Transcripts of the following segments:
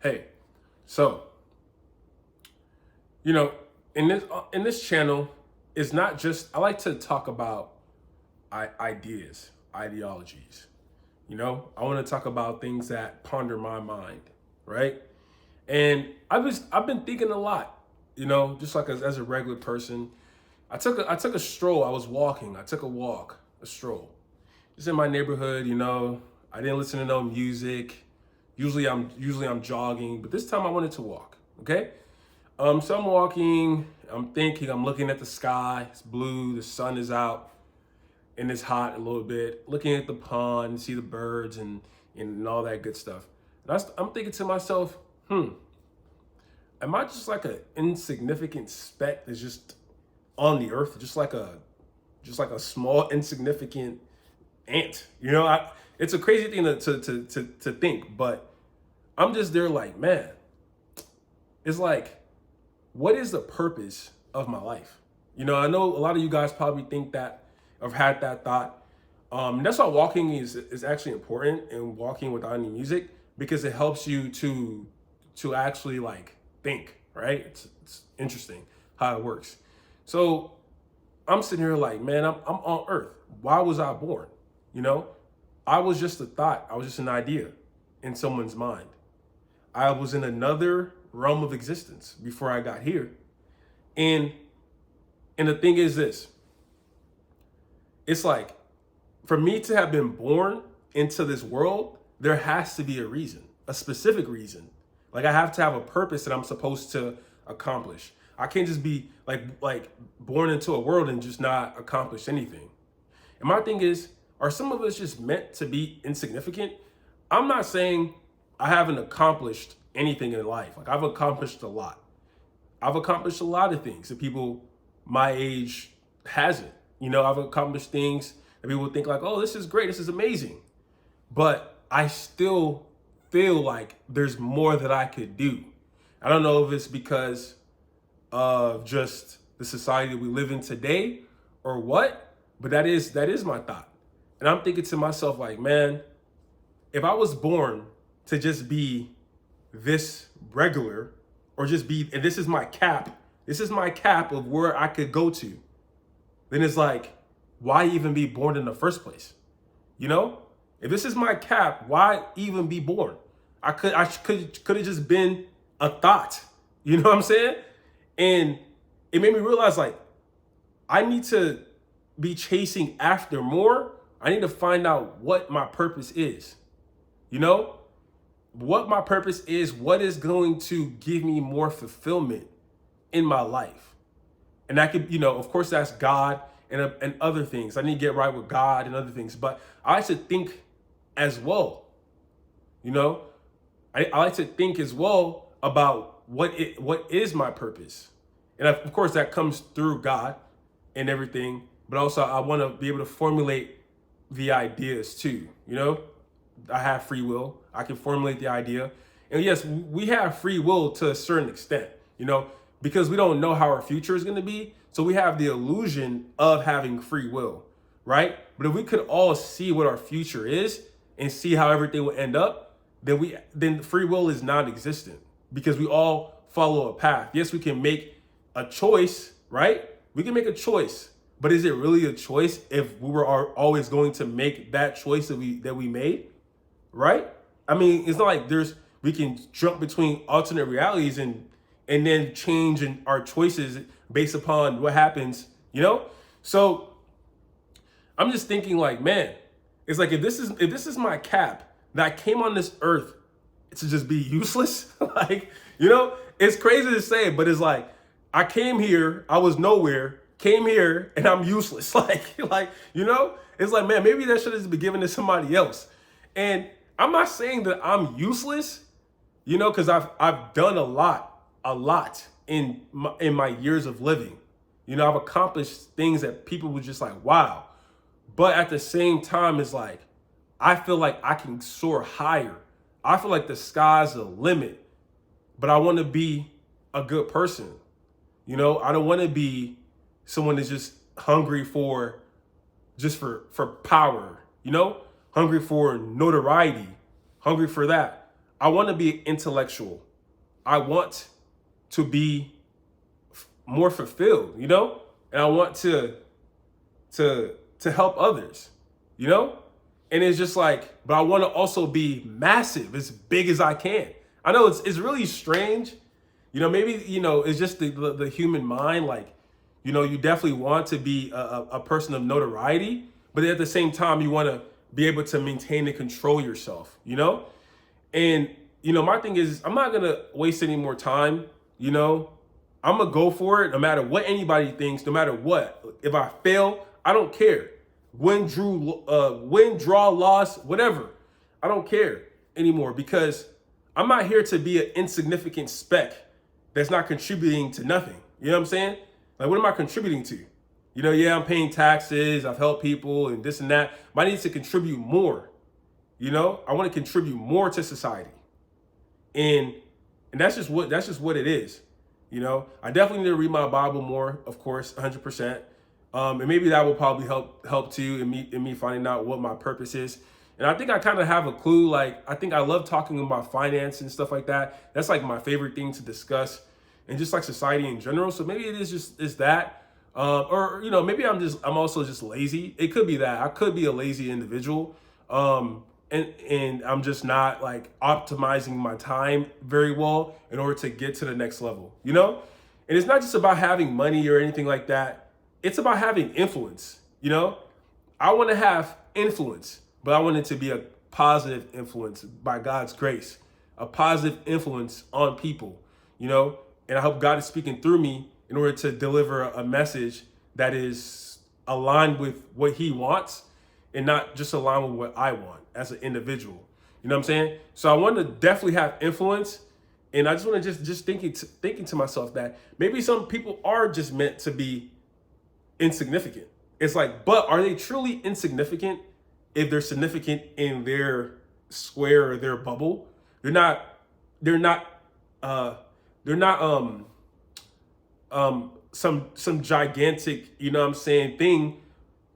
Hey, so you know, in this channel, it's not just I like to talk about ideas, ideologies. I want to talk about things that ponder my mind, right? And I've been thinking a lot, just like as a regular person. I took a stroll. I was walking. I took a walk, a stroll, just in my neighborhood. I didn't listen to no music. Usually I'm jogging, but this time I wanted to walk. Okay. So I'm walking, I'm thinking, I'm looking at the sky, it's blue, the sun is out, and it's hot a little bit, looking at the pond, see the birds and all that good stuff. And I'm thinking to myself, am I just like an insignificant speck that's just on the earth, just like a small insignificant ant? It's a crazy thing to think, but I'm just there like, man, it's like, what is the purpose of my life? I know a lot of you guys probably think that, or had that thought. That's why walking is actually important, and walking without any music, because it helps you to actually like think, right? It's interesting how it works. So I'm sitting here like, man, I'm on Earth. Why was I born? You know, I was just a thought. I was just an idea in someone's mind. I was in another realm of existence before I got here. And and the thing is this, it's like, for me to have been born into this world, there has to be a reason, a specific reason. Like, I have to have a purpose that I'm supposed to accomplish. I can't just be like born into a world and just not accomplish anything. And my thing is, are some of us just meant to be insignificant? I'm not saying I haven't accomplished anything in life. Like, I've accomplished a lot. I've accomplished a lot of things that people my age hasn't. I've accomplished things that people think like, oh, this is great, this is amazing. But I still feel like there's more that I could do. I don't know if it's because of just the society that we live in today or what, but that is my thought. And I'm thinking to myself like, man, if I was born to just be this regular, or just be, and this is my cap of where I could go to, then it's like, why even be born in the first place? You know, if this is my cap, why even be born? I could have just been a thought. You know what I'm saying? And it made me realize like, I need to be chasing after more. I need to find out what my purpose is. You know, what my purpose is, what is going to give me more fulfillment in my life. And that could, of course, that's God and other things. I need to get right with God and other things. But I like to think as well. You know, I like to think as well about what is my purpose. And of course, that comes through God and everything. But also, I want to be able to formulate the ideas too. I have free will. I can formulate the idea. And yes, we have free will to a certain extent, because we don't know how our future is going to be. So we have the illusion of having free will, right? But if we could all see what our future is and see how everything will end up, then free will is non-existent, because we all follow a path. Yes, we can make a choice, right? We can make a choice, but is it really a choice if we were always going to make that choice that we made? Right? I mean, it's not like we can jump between alternate realities and then change our choices based upon what happens. So I'm just thinking like, man, it's like, if this is my cap, that I came on this earth to just be useless, like, it's crazy to say, but it's like, I came here, I was nowhere, came here, and I'm useless. It's like, man, maybe that should have been given to somebody else. And I'm not saying that I'm useless, because I've done a lot in my years of living. I've accomplished things that people were just like, wow. But at the same time, it's like, I feel like I can soar higher. I feel like the sky's the limit. But I want to be a good person. I don't want to be someone that's just hungry for power, hungry for notoriety, hungry for that. I want to be intellectual. I want to be more fulfilled, you know? And I want to help others, you know? And it's just like, but I want to also be massive, as big as I can. I know it's really strange. You know, maybe, you know, it's just the human mind. Like, you know, you definitely want to be a person of notoriety, but at the same time, you want to be able to maintain and control yourself, you know? And, you know, my thing is, I'm not going to waste any more time, you know? I'm going to go for it no matter what anybody thinks, no matter what. If I fail, I don't care. Win, draw, loss, whatever. I don't care anymore because I'm not here to be an insignificant speck that's not contributing to nothing. You know what I'm saying? Like, what am I contributing to? You know, yeah, I'm paying taxes, I've helped people and this and that, but I need to contribute more. You know, I want to contribute more to society. And that's just what it is. You know, I definitely need to read my Bible more, of course, 100%. And maybe that will probably help too in me finding out what my purpose is. And I think I kind of have a clue. Like, I think I love talking about finance and stuff like that. That's like my favorite thing to discuss, and just like society in general. So maybe is that, or you know, maybe I'm also just lazy. It could be that I could be a lazy individual. And I'm just not like optimizing my time very well in order to get to the next level, you know? And it's not just about having money or anything like that. It's about having influence, you know? I want to have influence, but I want it to be a positive influence by God's grace, a positive influence on people, you know? And I hope God is speaking through me in order to deliver a message that is aligned with what he wants and not just aligned with what I want as an individual. You know what I'm saying? So I want to definitely have influence. And I just want to just thinking to myself that maybe some people are just meant to be insignificant. It's like, but are they truly insignificant if they're significant in their square or their bubble? They're not, they're not, they're not some gigantic, you know what I'm saying, thing,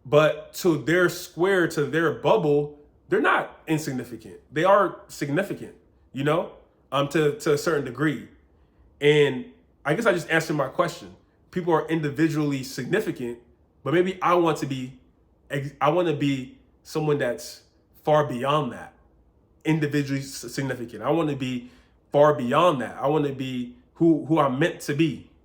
but to their square, to their bubble, they're not insignificant. They are significant, you know, to a certain degree. And I guess I just answered my question. People are individually significant, but maybe I want to be someone that's far beyond that, individually significant. I want to be far beyond that. I want to be who I'm meant to be.